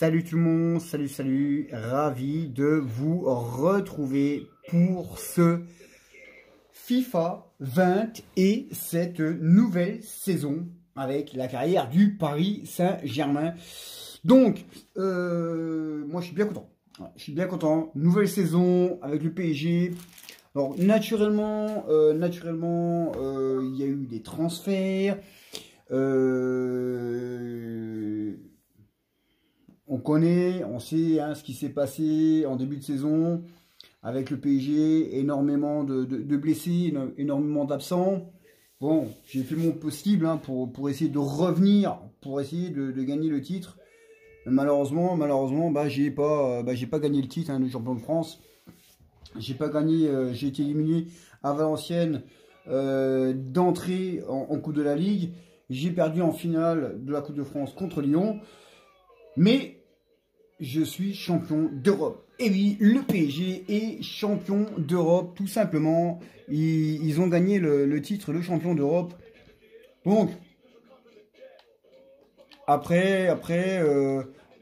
Salut tout le monde, salut, ravi de vous retrouver pour ce FIFA 20 et cette nouvelle saison avec la carrière du Paris Saint-Germain. Donc, moi je suis bien content. Je suis bien content. Nouvelle saison avec le PSG. Alors naturellement, il y a eu des transferts. On connaît, on sait ce qui s'est passé en début de saison avec le PSG, énormément de blessés, énormément d'absents. Bon, j'ai fait mon possible pour essayer de revenir, pour essayer de gagner le titre. Malheureusement, j'ai pas gagné le titre de champion de France. J'ai pas gagné, j'ai été éliminé à Valenciennes d'entrée en Coupe de la Ligue. J'ai perdu en finale de la Coupe de France contre Lyon. Mais je suis champion d'Europe. Et oui, le PSG est champion d'Europe, tout simplement. Ils ont gagné le titre de champion d'Europe. Donc, après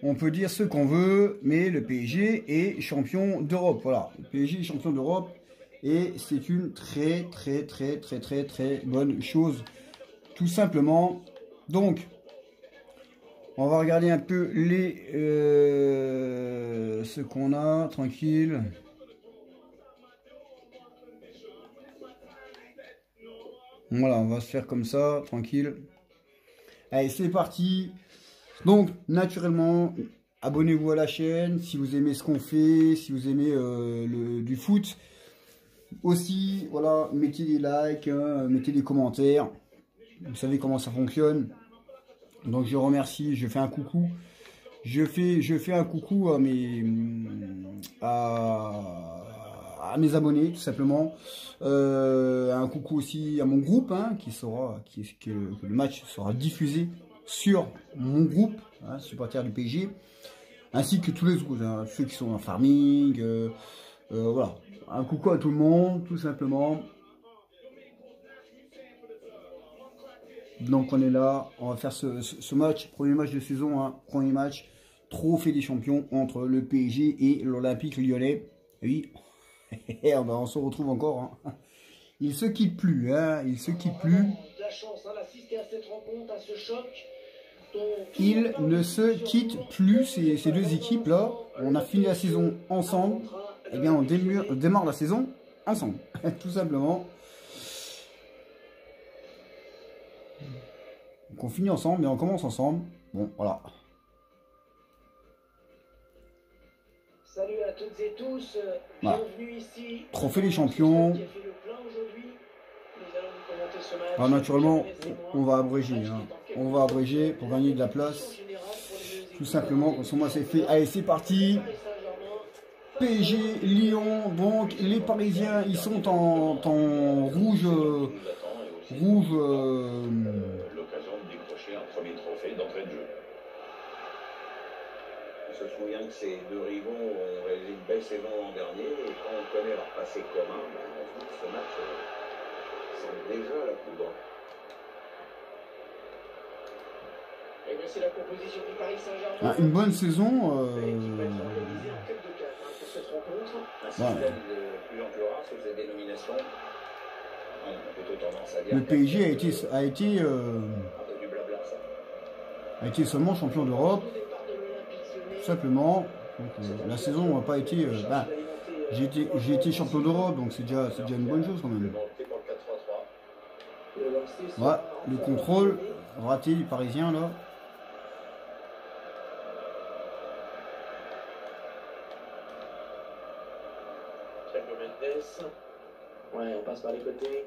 on peut dire ce qu'on veut, mais le PSG est champion d'Europe. Voilà, le PSG est champion d'Europe. Et c'est une très bonne chose, tout simplement. Donc, on va regarder un peu ce qu'on a, tranquille. Voilà, on va se faire comme ça, tranquille. Allez, c'est parti. Donc, naturellement, abonnez-vous à la chaîne si vous aimez ce qu'on fait, si vous aimez du foot. Aussi, voilà, mettez des likes, mettez des commentaires. Vous savez comment ça fonctionne. Donc je remercie, je fais un coucou. Je fais un coucou à mes abonnés, tout simplement. Un coucou aussi à mon groupe, que le match sera diffusé sur mon groupe, supporters du PSG, ainsi que tous les autres, ceux qui sont en farming. Voilà, un coucou à tout le monde, tout simplement. Donc on est là, on va faire ce match, premier match de saison, premier match, trophée des champions entre le PSG et l'Olympique Lyonnais. Oui, on se retrouve encore. Il se quitte plus, il se quitte plus. Ils ne se quittent plus, ces deux équipes là. On a fini la saison ensemble, et bien on démarre la saison ensemble, tout simplement. Donc on finit ensemble, mais on commence ensemble. Bon, voilà. Salut à toutes et tous. Voilà. Bienvenue ici. Trophée des champions. Alors, naturellement, on va abréger. On va abréger pour gagner de la place. Tout simplement, comme ça, moi c'est fait. Allez, c'est parti. PSG, Lyon. Donc, les Parisiens, ils sont en rouge. L'occasion de décrocher un premier trophée d'entrée de jeu. On se souvient que ces deux rivaux ont réalisé une belle saison l'an dernier et quand on connaît leur passé commun, on se dit que ce match semble déjà la poudre. Et bien c'est la composition du Paris Saint-Germain. Une bonne saison. Pour cette rencontre. Un système de plus en plus rare sous cette dénomination. Le PSG a été seulement champion d'Europe, tout simplement. Donc, la saison n'a pas été. J'ai été champion d'Europe, donc c'est déjà une bonne chose quand même. Ouais, le contrôle raté du Parisien là. Ouais, on passe par les côtés.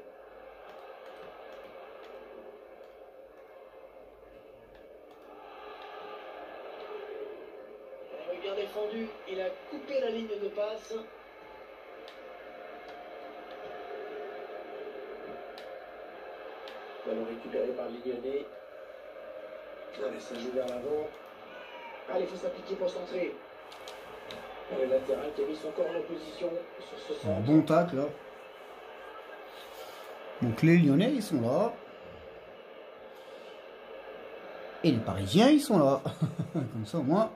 Bien défendu, il a coupé la ligne de passe. Ballon récupéré par les Lyonnais. Allez, ça joue vers l'avant. Allez, il faut s'appliquer pour centrer. Le latéral qui a mis son corps en opposition sur ce centre. Un bon tacle là. Donc les Lyonnais ils sont là. Et les Parisiens ils sont là. Comme ça au moins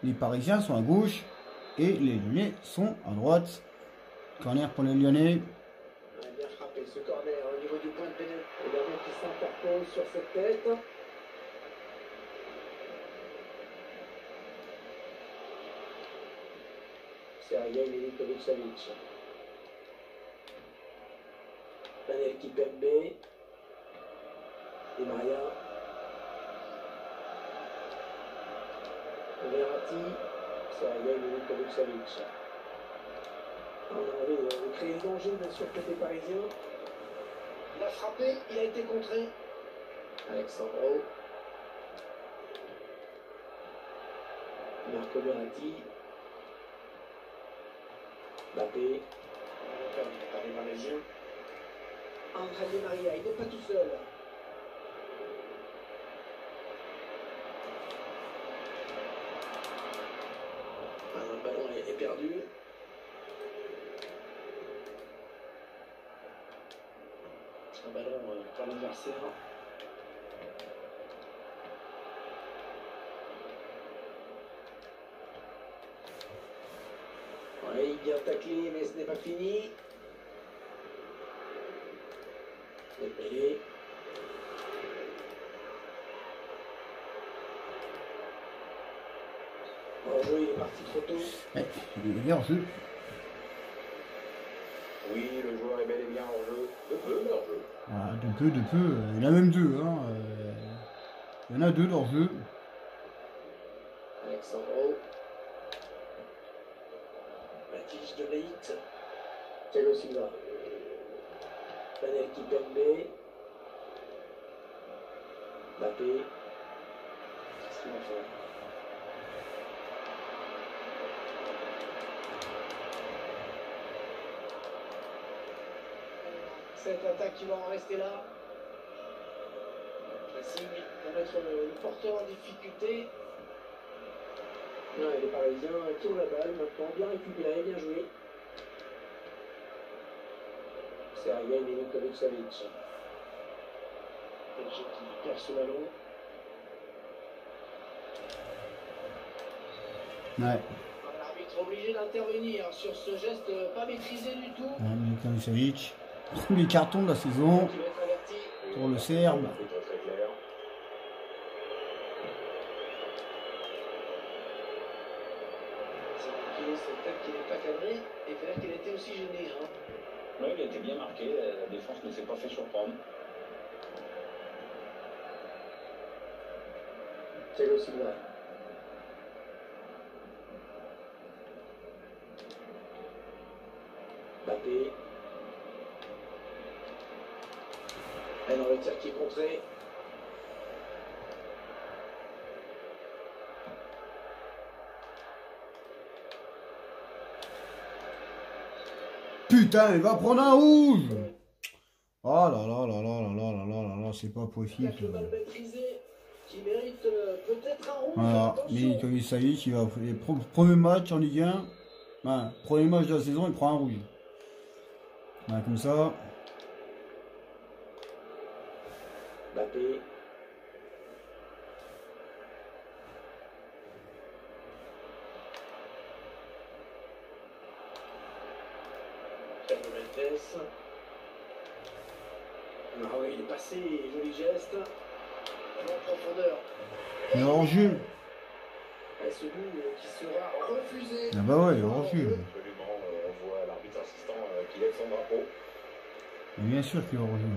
Les Parisiens sont à gauche et les Lyonnais sont à droite. Corner pour les Lyonnais. On a bien frappé ce corner au niveau du point de pénal. Le gardien qui s'interpose sur cette tête. Sergei Milinkovic-Savic. Daniel Kipembe. Di Maria. Verratti. Sergei Milinkovic-Savic. On a envie de créer le danger bien sûr côté parisien. Il a frappé, il a été contré. Alexandro. Marco Verratti. Mbappé. Perdu par les Parisiens. André Di Maria, il n'est pas tout seul. Alors, le ballon est perdu. Un ballon par l'adversaire. Oui, bien taclé, mais ce n'est pas fini. Dembélé. Hors-jeu, il est parti trop tôt. Ouais, il est hors-jeu. Oui, le joueur est bel et bien hors-jeu. De peu, hors-jeu. Voilà, de peu. Il y en a même deux. Hein. Il y en a deux hors-jeu. Alexandro. Mathis de Leite. Thiago Silva. Daniel Kipembe. Mbappé. Cette attaque qui va en rester là. Pressing pour mettre le porteur en difficulté. Les Parisiens qui ont la balle maintenant, bien récupéré, bien joué. Sergei Milinkovic-Savic. Belgique qui perd ce ballon. Ouais. L'arbitre obligé d'intervenir sur ce geste pas maîtrisé du tout. Milinkovic-Savic. Tous les cartons de la saison Qui va être averti. pour le Serbe. Très clair. C'est peut-être qu'il n'est pas cadré et peut-être qu'il a été aussi gêné. Hein. Oui, il a été bien marqué, la défense ne s'est pas fait surprendre. Thiago Silva. Mbappé. Et dans le tir qui est contré. Putain, il va prendre un rouge. Oh là là là là là là là là là, c'est pas possible. Le bal maîtrisé qui mérite peut-être un rouge. Voilà, Attention. Milinkovic-Savic, il va premier match en Ligue 1. Ben, premier match de la saison, il prend un rouge. Ben, comme ça. Mbappé. Mendes. Ah oui, il est passé, joli geste. En profondeur. Il est hors-jeu. Et ce but qui sera refusé. Ah bah ouais, il est hors-jeu. Absolument, on voit l'arbitre assistant qui lève son drapeau. Et bien sûr qu'il est hors-jeu.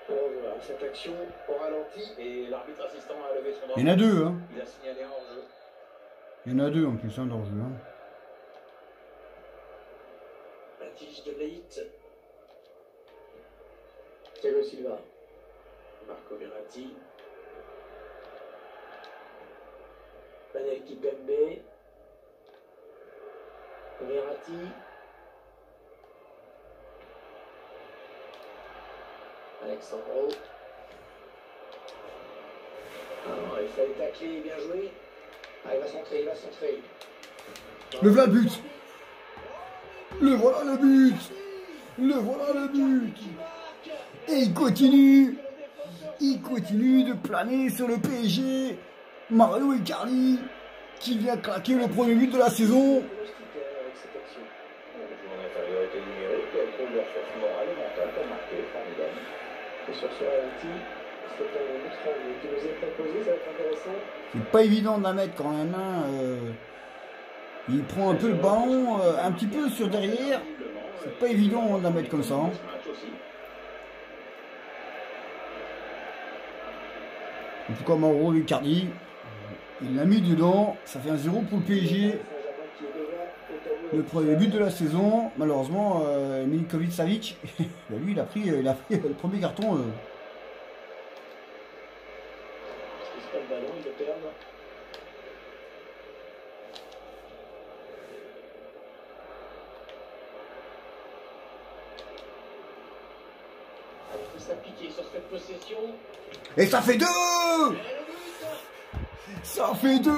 Alors voilà, cette action au ralenti. Et l'arbitre assistant a levé son drapeau. Il y en a deux, hein. Il a signalé un hors-jeu. Il y en a deux en plus, hein, d'hors-jeu. Hein. Mathis de Leite. Thiago Silva. Marco Verratti. Daniel Kipembe. Verratti. Alexandro. Alors, il fallait tacler, bien joué. Ah, il va centrer, il va centrer. Le voilà le but. Le voilà le but. Le voilà le but. Et il continue de planer sur le PSG. Mario Icardi qui vient claquer le premier but de la saison. Avec cette action. En infériorité numérique, elle trouve leur force morale et mentale pour marquer, formidable. Et sur ce ralenti, c'est un autre angle qui nous est proposé, ça va être intéressant. C'est pas évident de la mettre quand même. Hein. Il prend un peu le ballon, un petit peu sur derrière. C'est pas évident de la mettre comme ça. Hein. En tout cas, Mauro Icardi, il l'a mis dedans. Ça fait un 0 pour le PSG. Le premier but de la saison. Malheureusement, Milinkovic Savic, lui, il a pris le premier carton. Parce que c'est pas le ballon, il le perd. Il faut s'appliquer sur cette possession. Et ça fait 2! Ça fait 2!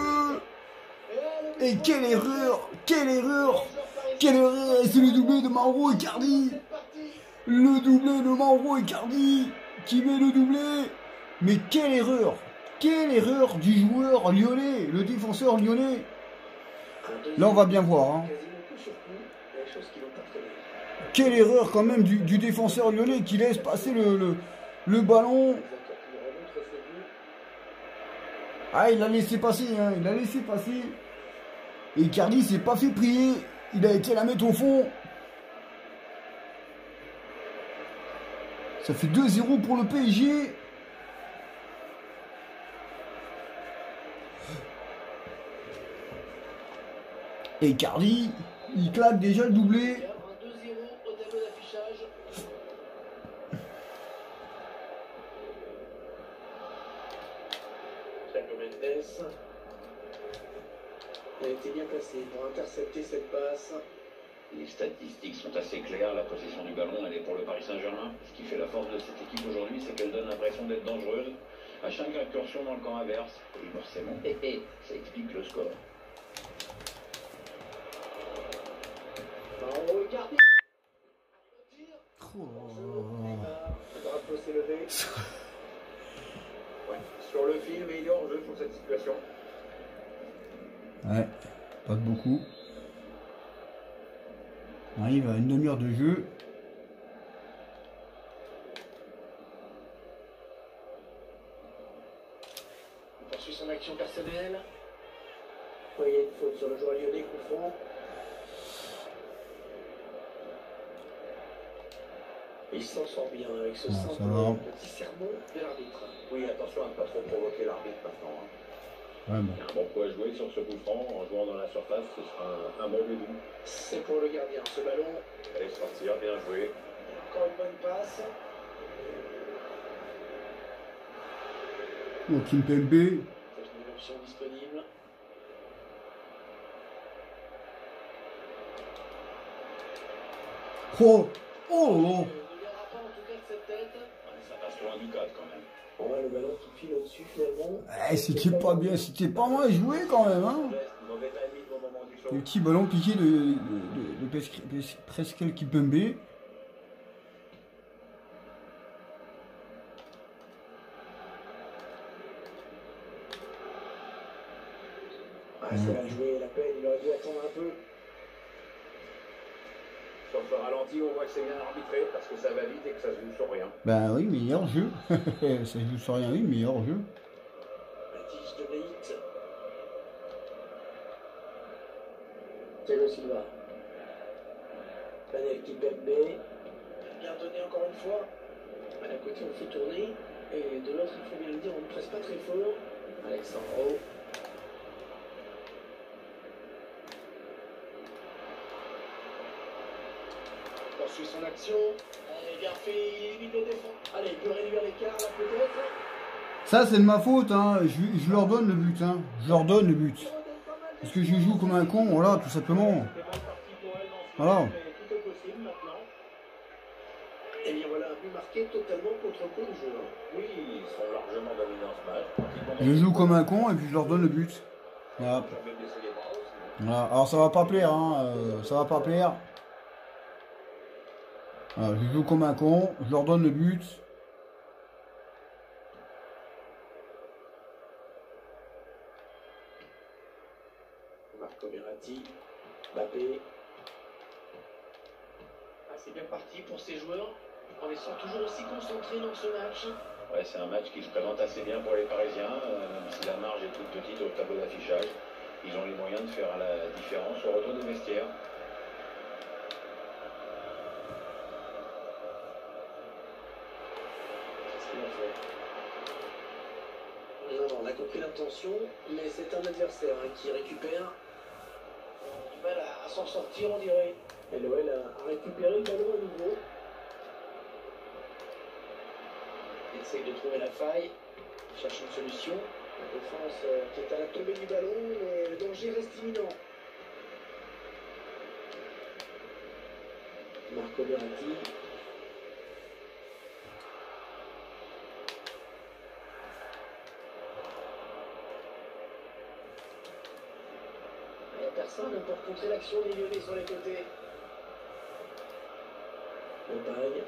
Et quelle erreur! Quelle erreur! Quelle erreur! Et c'est le doublé de Mauro Icardi! Le doublé de Mauro Icardi qui met le doublé! Mais quelle erreur! Quelle erreur du joueur lyonnais, le défenseur lyonnais! Là, on va bien voir. Hein. Quelle erreur quand même du défenseur lyonnais qui laisse passer le ballon. Ah, il a laissé passer, hein, il a laissé passer. Et Icardi s'est pas fait prier. Il a été la mettre au fond. Ça fait 2-0 pour le PSG. Et Icardi, il claque déjà le doublé. Il a été bien placé pour intercepter cette passe. Les statistiques sont assez claires, la possession du ballon elle est pour le Paris Saint-Germain. Ce qui fait la force de cette équipe aujourd'hui, c'est qu'elle donne l'impression d'être dangereuse à chaque incursion dans le camp adverse. Et forcément, ça explique le score. Mauro Icardi. Le drapeau s'est levé. Ouais. Sur le film, il est hors jeu sur cette situation. Ouais, pas de beaucoup. On arrive à une demi-heure de jeu. Il poursuit son action personnelle. Oui, il y a une faute sur le joueur lyonnais, coup franc. Il s'en sort bien avec ce simple petit sermon de l'arbitre. Oui, attention à ne pas trop provoquer l'arbitre maintenant. Hein. Ouais, bon. Il y a un bon coup à jouer sur ce coup franc. En jouant dans la surface, ce sera un bon début. C'est pour le gardien, ce ballon. Allez sortir, bien joué. Encore une bonne passe. Oh, Kimpembe. C'est une option disponible. Oh, oh, Ça passe loin du cadre quand même. Ouais, le ballon qui file au-dessus finalement. c'était pas bien, c'était pas mal joué quand même. Hein. Mauvais timing au moment du saut. Le petit ballon piqué de Presqu'el Kimpembe. Ah, ça va jouer la peine, il aurait dû attendre un peu. Sur ce ralenti, on voit que c'est bien arbitré parce que ça va vite et que ça se joue sur rien. Ben oui, meilleur jeu. Ça joue sur rien, oui, meilleur jeu. La tige de Leït. Thiago Silva. Daniel Kimpembe. Bien donné encore une fois. À la côté, on fait tourner. Et de l'autre, il faut bien le dire, on ne presse pas très fort. Alexandro. Poursuit son action. Bien fait, il évite le défense. Allez, il peut réduire l'écart là peut-être. Ça, c'est de ma faute. Hein. Je leur donne le but. Hein. Je leur donne le but. Parce que je joue comme un con, voilà, tout simplement. Voilà. Et bien voilà, un but marqué totalement contre le jeu. Hein. Oui, ils sont largement dominants ce match. Je joue comme un con et puis je leur donne le but. Voilà. Voilà. Alors ça va pas plaire, hein. Ça va pas plaire. Voilà, je joue comme un con, je leur donne le but. Marco Verratti, Mbappé. Ah, c'est bien parti pour ces joueurs. En étant toujours aussi concentrés dans ce match. Ouais, c'est un match qui se présente assez bien pour les Parisiens, même si la marge est toute petite au tableau d'affichage. Ils ont les moyens de faire la différence au retour des vestiaires. Qu'est-ce qu'il a fait? Non, on a compris l'intention, mais c'est un adversaire qui récupère. Du mal à s'en sortir, on dirait. Et l'OL a récupéré le ballon à nouveau. Il essaye de trouver la faille, il cherche une solution. La défense qui est à la tombée du ballon, mais le danger reste imminent. Marco Verratti. Il n'y a personne pour contrer l'action des Lyonnais sur les côtés. Montagne.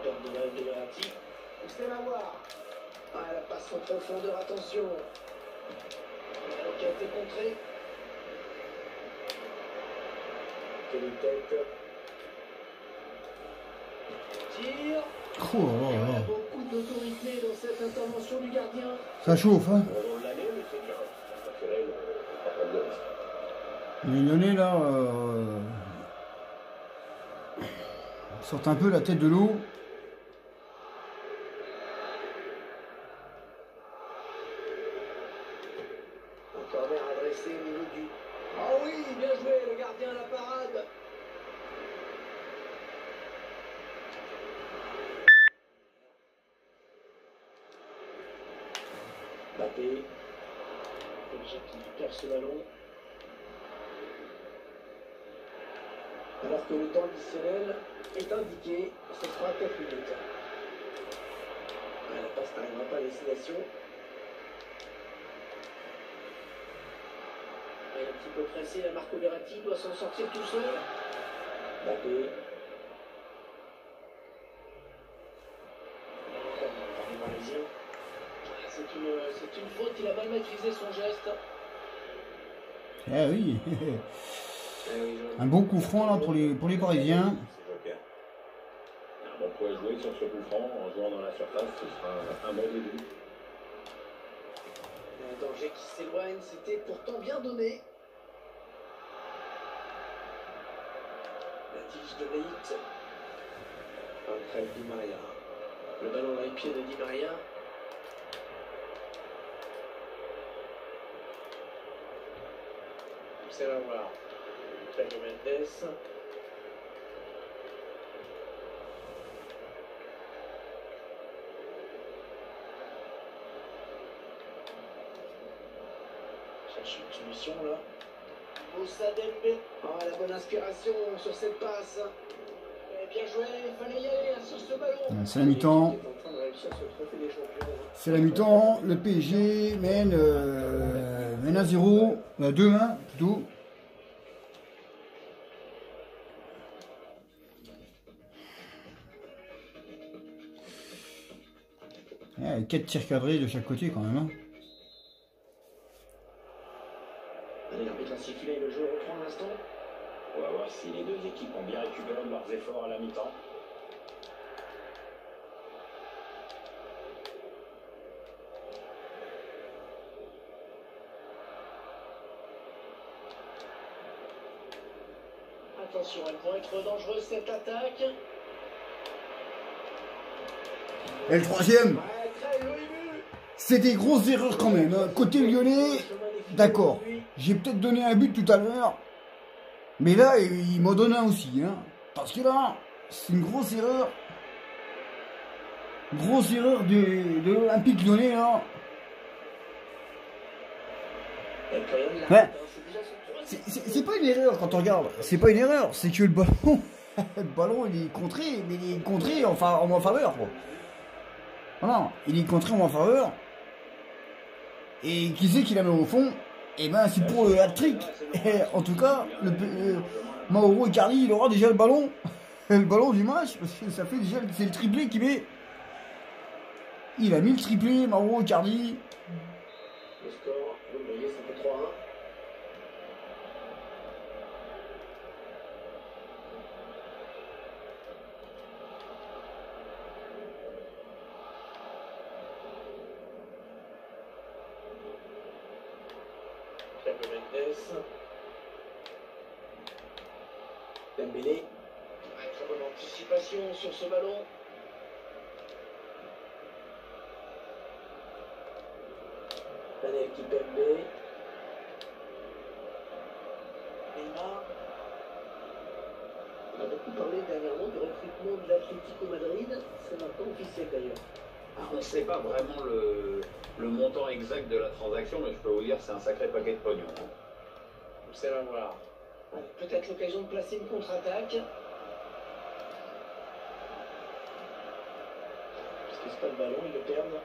Perte de balle de Verratti. C'est la voir. Ah, la passe en profondeur, attention. Alors qui a été contré. Quelle tête. Tir. Oh, Il y a beaucoup d'autorité dans cette intervention du gardien. ça chauffe, hein. On l'année, mais c'est bien. On a préféré le pas de risque. Les Lyonnais, là, sortent un peu la tête de l'eau. Un corner adressé au niveau du... Ah oui, bien joué, le gardien à la parade. Mbappé. Déjà qui perd ce ballon. Alors que le temps additionnel est indiqué, ce sera 4 minutes. La passe n'arrivera pas à destination. Il est un petit peu pressé, la Marco Verratti doit s'en sortir tout seul. Mbappé. Par les Parisiens. C'est une faute, il a mal maîtrisé son geste. Eh oui. Eh oui, Un bon coup franc, là, pour les Parisiens. C'est Joker. Un bon coup à jouer sur ce coup franc en jouant dans la surface, ce sera un bon début. Un danger qui s'éloigne, c'était pourtant bien donné. La tige de Leït. Après Di Maria. Le ballon dans les pieds de Di Maria. C'est la voir. Pedro Mendes. Cherche une solution là. Moussa Dembélé. Oh, la bonne inspiration sur cette passe. Bien joué, il fallait y aller sur ce ballon. C'est la mi-temps. Il est en train de réussir ce trophée des champions. C'est la mi-temps. Le PSG mène 1-0. 2-1 plutôt. Il y a 4 tirs cadrés de chaque côté quand même. Hein. Allez, l'arbitre a sifflé, le jeu reprend l'instant. On va voir si les deux équipes ont bien récupéré de leurs efforts à la mi-temps. Attention, elle pourrait être dangereuse cette attaque. Et le troisième, Ouais, très joli but. c'est des grosses erreurs quand même. Hein. Côté lyonnais, d'accord. J'ai peut-être donné un but tout à l'heure. Mais là, il m'en donne un aussi. Hein. Parce que là, c'est une grosse erreur. Grosse erreur de l'Olympique Lyonnais. Là. Ouais. C'est pas une erreur quand on regarde. C'est pas une erreur. C'est que le ballon, il est contré. Mais il est contré en ma faveur. Quoi. Voilà. Il est contré en ma faveur. Et qui c'est qui la met au fond? Et ben c'est pour le hat-trick. En tout cas, Mauro Icardi, il aura déjà le ballon du match, parce que ça fait déjà, c'est le triplé qui met. Il a mis le triplé, Mauro Icardi. Le score, vous le voyez. oublié, ça fait 3-1. Mendes. Dembélé. Très bonne anticipation sur ce ballon. Daniel Kipembe. Neymar. On a beaucoup parlé dernièrement du recrutement de l'Atlético Madrid. C'est maintenant officiel d'ailleurs. Alors, on ne sait pas vraiment le montant exact de la transaction, mais je peux vous dire que c'est un sacré paquet de pognon. Hein. C'est à voir. Peut-être l'occasion de placer une contre-attaque. Parce que c'est pas le ballon, ils le perdent.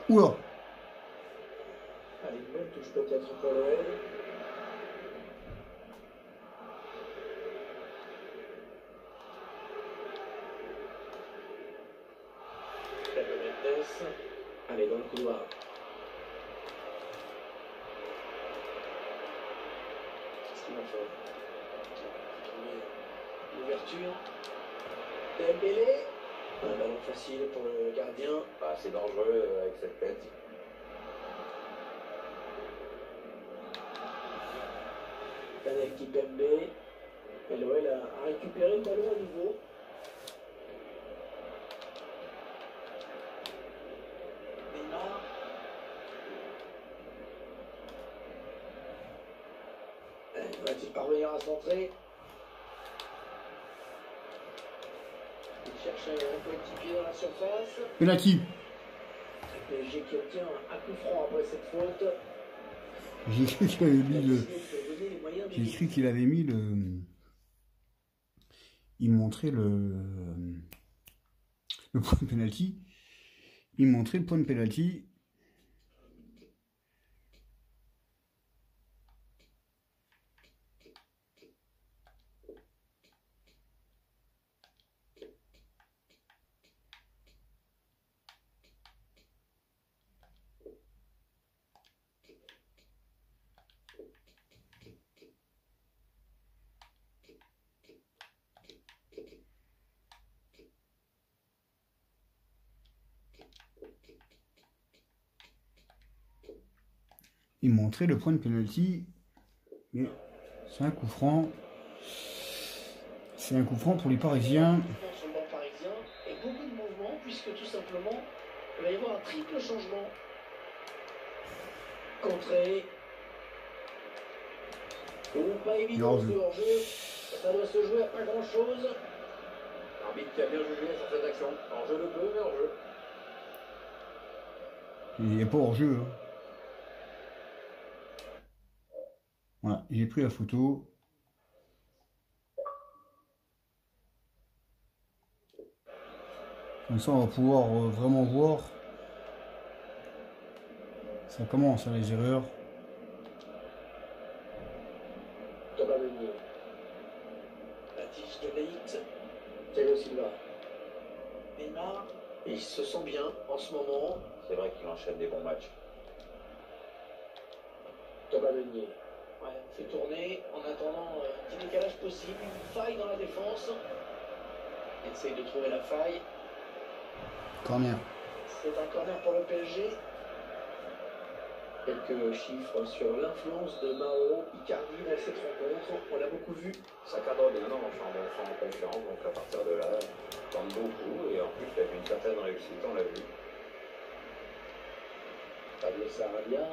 Oula. Allez, une bonne touche peut-être pour l'OL. Mendes. Allez, dans le couloir. Qu'est-ce qu'il va faire? Trouver l'ouverture. Dembélé. Un ballon facile pour le gardien. Pas assez dangereux avec cette tête. Daniel Kipembe. Et l'OL a récupéré le ballon à nouveau. Neymar. Va-t-il parvenir à centrer? Il cherche un coéquipier dans la surface. Penalty. Le PSG qui obtient un coup franc après cette faute. J'ai cru qu'il avait mis le. J'ai cru qu'il avait mis le. Il montrait le point de penalty. Il montrait le point de penalty. Il montrait le point de penalty, mais c'est un coup franc. C'est un coup franc pour les Parisiens. Sur le banc parisien et beaucoup de mouvements puisque tout simplement il va y avoir un triple changement. Contré. Pas évident ce hors-jeu. Ça doit se jouer à pas grand chose. L'arbitre qui a bien jugé sur cette action. Hors-jeu le peut, mais hors-jeu. Il n'est pas hors-jeu. Hein. Voilà, j'ai pris la photo. Comme ça, on va pouvoir vraiment voir. Ça commence, hein, les erreurs. Thomas Meunier. La tige de Leite. Thiago Silva. Neymar. Il se sent bien en ce moment. C'est vrai qu'il enchaîne des bons matchs. Thomas Meunier. Ouais, on fait tourner en attendant un petit décalage possible, une faille dans la défense. Il essaye de trouver la faille. Corner. C'est un corner pour le PSG. Quelques chiffres sur l'influence de Mao Icardi dans cette rencontre. On l'a beaucoup vu. Ça cadre bien en confiance, donc à partir de là, il tente beaucoup et en plus il a eu une certaine réussite, on l'a vu. Pablo Sarabia.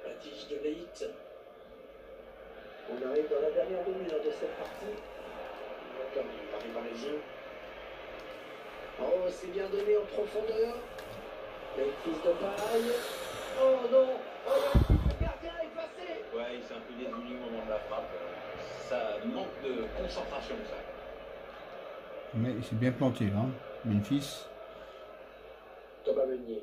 La tige de Leite. On arrive dans la dernière demi-heure de cette partie. Comme du Paris parisien. Oh, c'est bien donné en profondeur. Memphis de paille. Oh non. Oh, le gardien est passé. Ouais, il s'est un peu désunis au moment de la frappe. Ça manque de concentration, ça. Mais c'est bien planté là. Hein. Memphis. Thomas Meunier.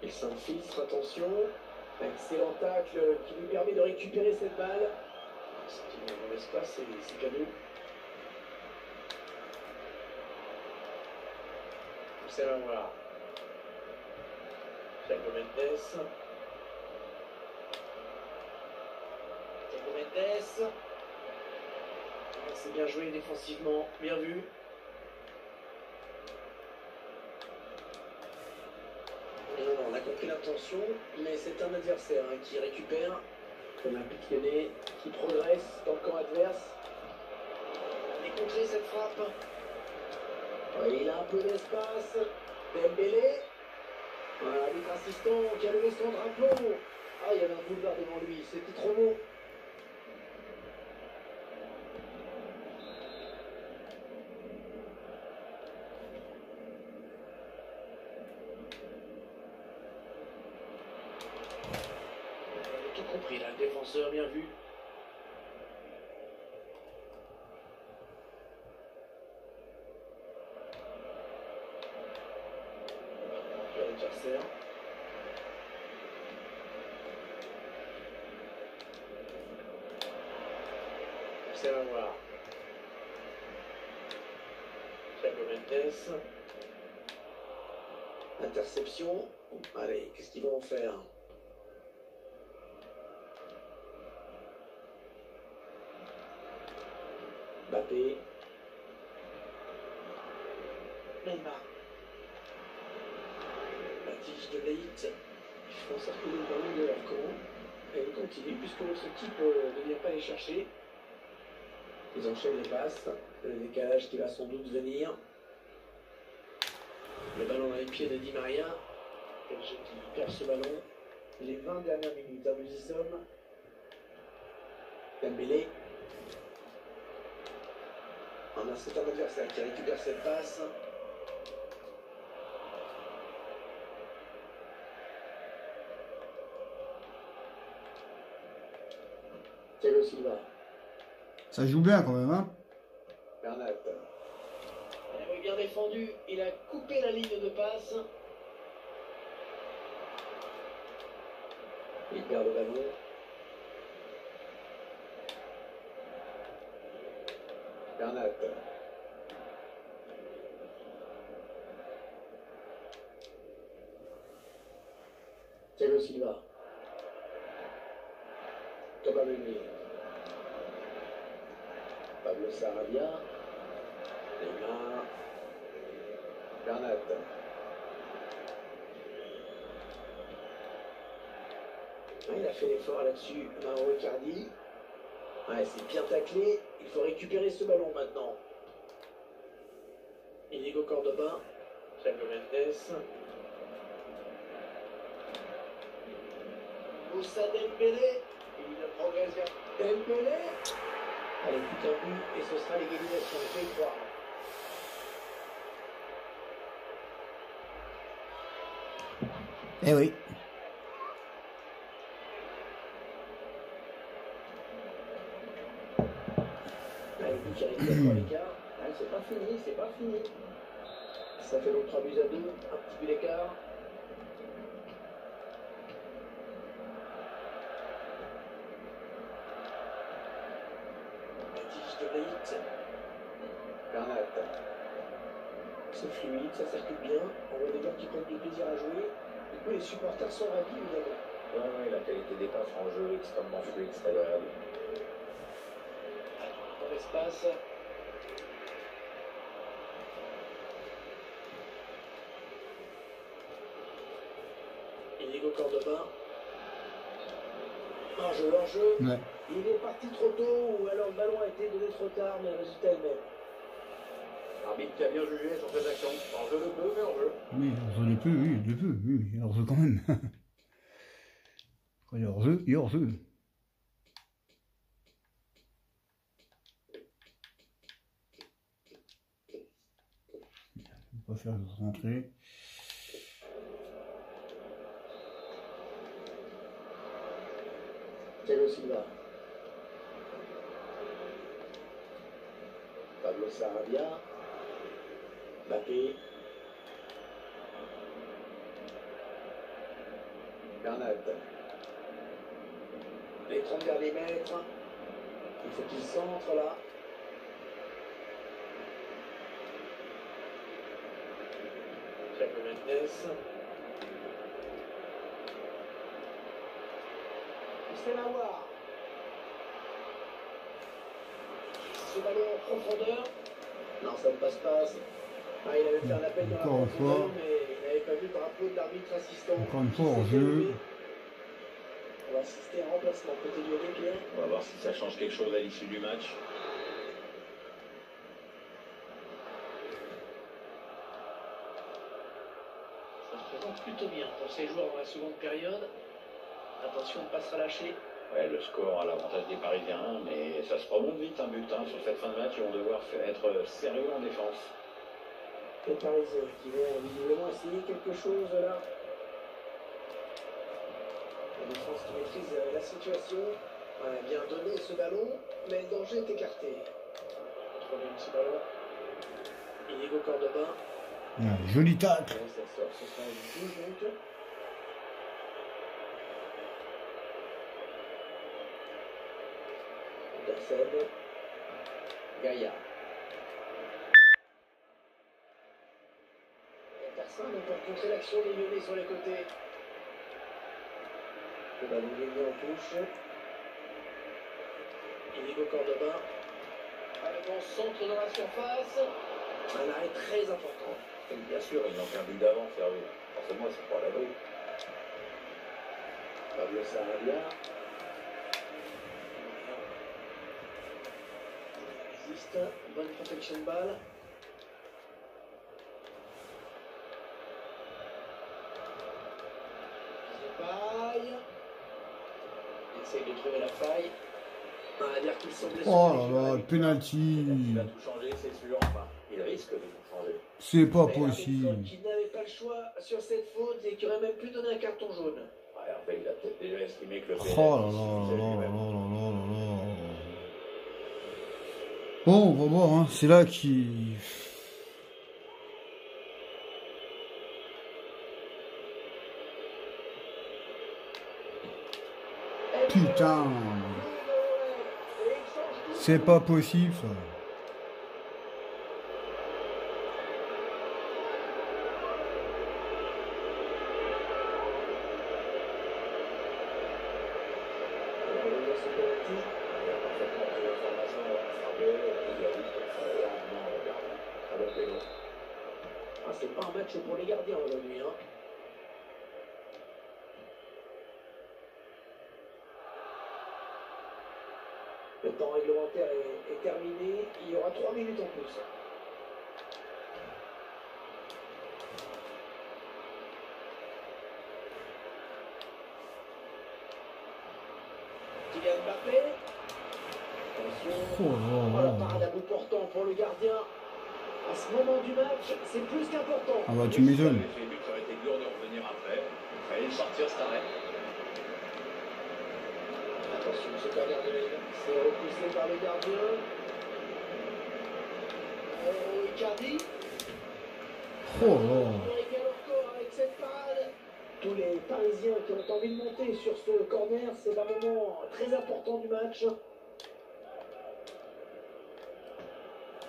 Il s'infiltre, attention. Excellent tacle qui lui permet de récupérer cette balle. C'est une mauvaise passe, c'est cadeau. C'est là, voilà. Thiago Mendes. Thiago Mendes. C'est bien joué défensivement, bien vu. Non, on a compris l'intention, mais c'est un adversaire qui récupère, comme un piquené, qui progresse dans le camp adverse. Il est contré cette frappe. Il a un peu d'espace. Dembélé. Voilà, l'arbitre assistant qui a levé son drapeau. Ah, il y avait un boulevard devant lui, c'était trop beau. Compris là, le défenseur, bien vu. L'adversaire. C'est à voir. Thiago Mendes. Interception. Allez, qu'est-ce qu'ils vont en faire? Mbappé. Neymar. Baptiste de Ligt. Ils font circuler le ballon de leur camp. Et ils continuent puisque l'autre équipe ne vient pas les chercher. Ils enchaînent les passes. Le décalage qui va sans doute venir. Le ballon dans les pieds de Di Maria. Qui perd ce ballon. Les 20 dernières minutes, nous y sommes. Dembélé. C'est un adversaire qui récupère cette passe. Thiago Silva. Ça joue bien quand même, hein. Bernat. Il avait bien défendu. Il a coupé la ligne de passe. Il perd le ballon. Bernat. Thiago Silva. Thomas Meunier. Pablo Sarabia. Neymar. Bernat. Il a fait l'effort là-dessus, Mauro Icardi. Ouais, c'est bien taclé. Il faut récupérer ce ballon maintenant. Inigo Cordoba. Thiago Mendes. Moussa Dembélé. Il progresse vers Dembélé. Allez, plus qu'un but et ce sera l'égalisation. Je vais y croire. Eh oui. Qui arrive à l'écart. C'est pas fini, c'est pas fini. Ça fait donc 3 buts à 2, un petit but d'écart. Baptiste de Ligt. Bernat. C'est fluide, ça circule bien. On voit des gens qui prennent du plaisir à jouer. Du coup, les supporters sont ravis, évidemment. Ouais, la qualité des passes en jeu extrêmement fluide, c'est agréable. Dans l'espace. Inigo Cordoba. Hors-jeu. Ouais. Il est parti trop tôt ou alors le ballon a été donné trop tard, mais le résultat est le même. L'arbitre qui a bien jugé sur cette action. Hors-jeu de peu, mais hors-jeu. Oui, hors-jeu de peu, oui, de peu, oui, hors-jeu quand même. Quand il y a hors-jeu, il y a hors-jeu. On va faire rentrer. Thiago Silva. Pablo Sarabia. Mbappé. Bernat. Les 30 derniers mètres. Il faut qu'il centre là. Thiago Mendes. C'est la voir. Ce ballon en profondeur. Non, ça ne passe pas. Ah, il avait fait un appel dans la Encore une profondeur, fois. mais il n'avait pas vu le drapeau de l'arbitre assistant. Encore une fois, en jeu. On va assister à un remplacement côté lyonnais, Pierre. On va voir si ça change quelque chose à l'issue du match. Ça se présente plutôt bien pour ces joueurs dans la seconde période. Attention de ne pas se relâcher. Ouais, le score à l'avantage des Parisiens, mais ça se remonte vite un but sur cette fin de match. Ils vont devoir être sérieux en défense. Les Parisiens qui vont visiblement essayer quelque chose là. La défense qui maîtrise la situation. On a bien donné ce ballon, mais le danger est écarté. Contrôler ce ballon. Inigo Cordoba. Joli tacle. Ça sort, ce sera une touche donc. Andersen. Gaïa. Personne pour contrer l'action des Lyonnais sur les côtés. Le ballon gagné en touche. Inigo Cordoba. Le bon centre dans la surface. Un arrêt très important. Et bien sûr, ils n'ont qu'un but d'avance, Hervé. Forcément, ils sont pas à l'abri. Pablo Sarabia. Résiste. Bonne protection de balle. Faille. Il essaye de trouver la faille. On va dire qu'ils sont blessés. Oh là là, penalty. Il va tout changer, c'est sûr. Enfin, il risque de tout changer. C'est pas Mais possible. qui n'avait pas le choix sur cette faute et qui aurait même pu donner un carton jaune. Ouais, Hervé, il a peut-être déjà estimé que le Oh là là là là là là là là. Bon, on va voir, hein. C'est là qui... Putain. C'est pas possible, ça. Ah, c'est pas un match pour les gardiens aujourd'hui, hein. Le temps réglementaire est terminé. Il y aura 3 minutes en plus. Kylian Mbappé. Attention. Oh, la parade à bout portant pour le gardien. À ce moment du match, c'est plus qu'important. Ah bah tu m'étonnes. J'ai vu que ça aurait été dur de revenir après. Il fallait le sortir cet arrêt. Attention, ce corner de Lille. C'est repoussé par le gardien. Icardi. Oh là. Avec cette parade. Tous les Parisiens qui ont envie de monter sur ce corner, c'est un moment très important du match.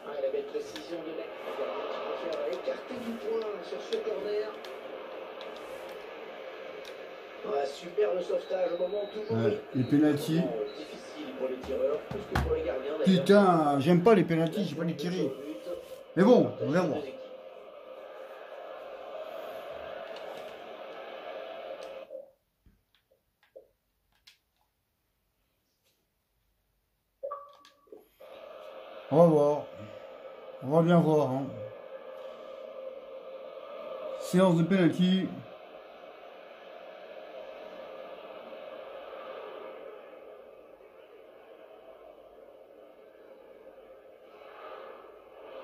Ah, la belle précision de mec. Qui préfère écarter du point sur ce corner. Ah, super le sauvetage au moment toujours. Ouais, les pénaltys. Difficile pour les tireurs, plus que pour les gardiens. Putain, j'aime pas les pénaltys, j'ai pas les tirer. Mais bon, on va voir. On va voir. On va bien voir. Hein. Séance de pénalty.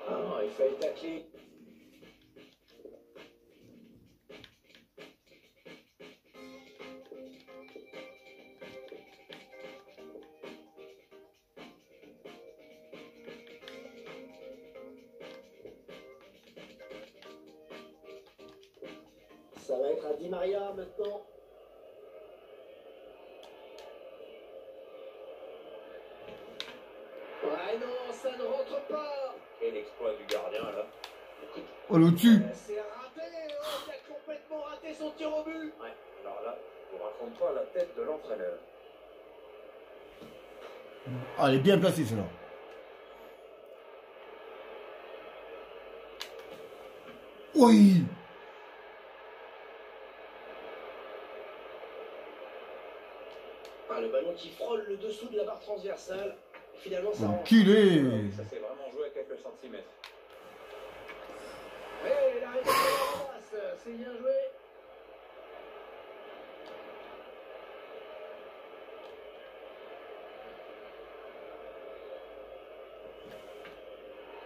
Ah, il fallait tacler. Ça va être à Di Maria maintenant. ça ne rentre pas. Quel exploit du gardien là. Oh, le dessus. C'est raté, oh, il a complètement raté son tir au but. Ouais, alors là, je vous raconte pas la tête de l'entraîneur. Ah, elle est bien placée, celle-là. Oui. Ah, le ballon qui frôle le dessous de la barre transversale. Finalement, ça rentre. Enculé. Ça s'est vraiment joué à quelques centimètres. Oui, il a réussi la passe, c'est bien joué.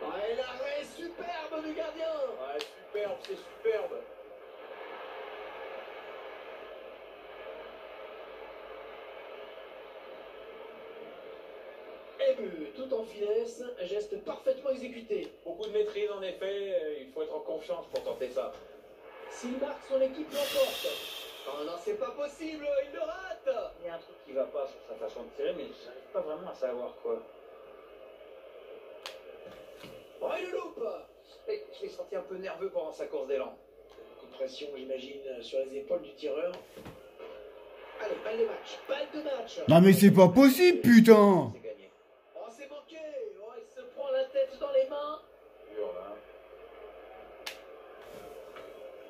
Ouais, l'arrêt superbe du gardien. Ouais, superbe, c'est superbe. Et but, tout en finesse, un geste parfaitement exécuté. Beaucoup de maîtrise en effet, il faut être en confiance pour tenter ça. S'il marque, son équipe l'emporte. Oh non, c'est pas possible, il le rate. Il y a un truc qui va pas sur sa façon de tirer, mais j'arrive pas vraiment à savoir quoi. Oh, il le loupe. Et je l'ai senti un peu nerveux pendant sa course d'élan. Coup de pression, j'imagine, sur les épaules du tireur. Allez, balle de match, balle de match. Non, mais c'est pas possible, putain. C'est gagné. Oh, c'est manqué. Oh, il se prend la tête dans les mains. Dur là.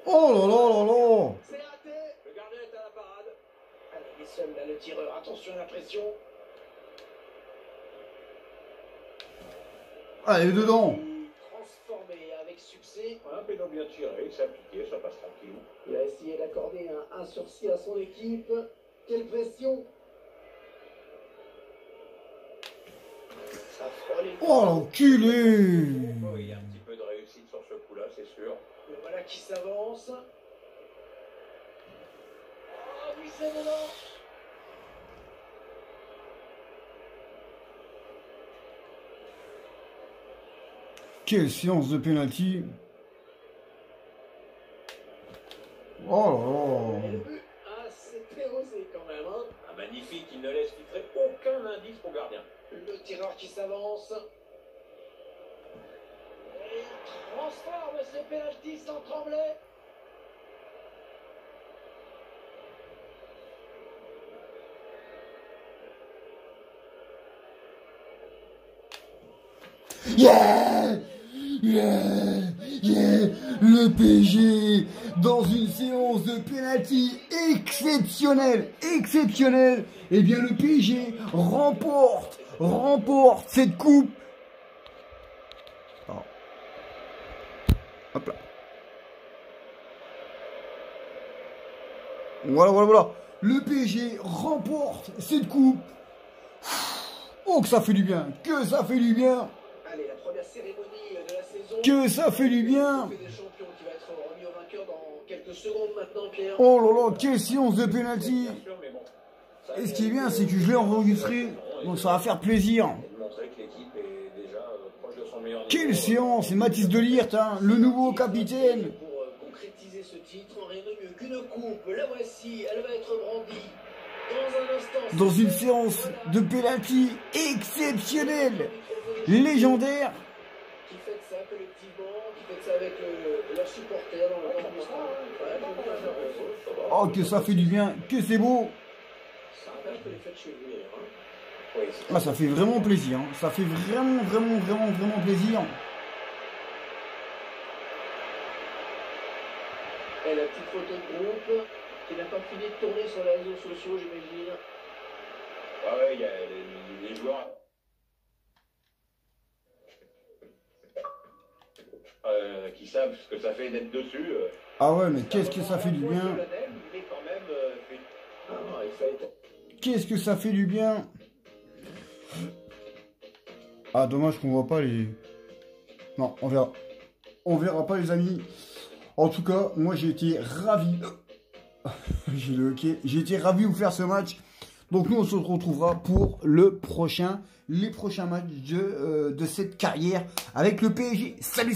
Oh là là là là. C'est raté. Le gardien est à la parade. Allez, il est seul là, le tireur. Attention à la pression. Allez, dedans. Transformé avec succès. Un péno bien tiré, c'est appliqué, ça passe tranquille. Il a essayé d'accorder un sursis à son équipe. Quelle pression. Ça frôle les... Oh l'enculé. Oh, il y a un petit peu de réussite sur ce coup-là, c'est sûr. Le voilà qui s'avance. Oh oui, c'est dedans. Quelle séance de pénalty. Oh Et là le là. but, ah, c'était osé quand même, hein. Un magnifique, il ne laisse filtrer aucun indice au gardien. Le tireur qui s'avance. Et il transforme ce pénalty sans trembler. Yeah! Yeah! Yeah! Le PSG dans une séance de pénalty exceptionnelle! Exceptionnelle! Eh bien le PSG remporte cette coupe! Oh. Hop là! Voilà! Le PSG remporte cette coupe! Oh que ça fait du bien! Que ça fait du bien! Allez, la première cérémonie de la saison. Que ça fait du bien! Le des champions qui va être remis au vainqueur dans quelques secondes maintenant, Pierre. Oh là là, quelle séance de pénalty! Bien sûr, mais bon. Ça Et ce qui est bien, c'est que je l'ai enregistré, donc ça va faire plaisir. Et de montrer que l'équipe est déjà proche de son meilleur niveau. Quelle séance! C'est Mathis Delirte, hein, le nouveau capitaine. Pour concrétiser ce titre, rien de mieux qu'une coupe. La voici, elle va être brandie. Dans un instant. Dans une séance de pénalty exceptionnelle, légendaire. Qui fait ça collectivement, qui fait ça avec leurs supporters dans le camp du stade. Oh, que ça fait du bien, que c'est beau. Ça rappelle que les fêtes chez lui, hein. Oui, Ah, ça fait vraiment plaisir, hein. Ça fait vraiment plaisir. Et la petite photo de groupe qui n'a pas fini de tourner sur les réseaux sociaux, j'imagine. ouais, il y a les joueurs. Qui savent ce que ça fait d'être dessus. Ah ouais, mais qu'est-ce que ça fait du bien. Mais quand même, Ah non, il fallait... Qu'est-ce que ça fait du bien. Ah, dommage qu'on voit pas les... Non, on verra. On verra pas, les amis. En tout cas, moi j'ai été ravi. J'ai le hockey. J'ai été ravi de vous faire ce match. Donc nous on se retrouvera pour les prochains matchs de cette carrière avec le PSG. Salut!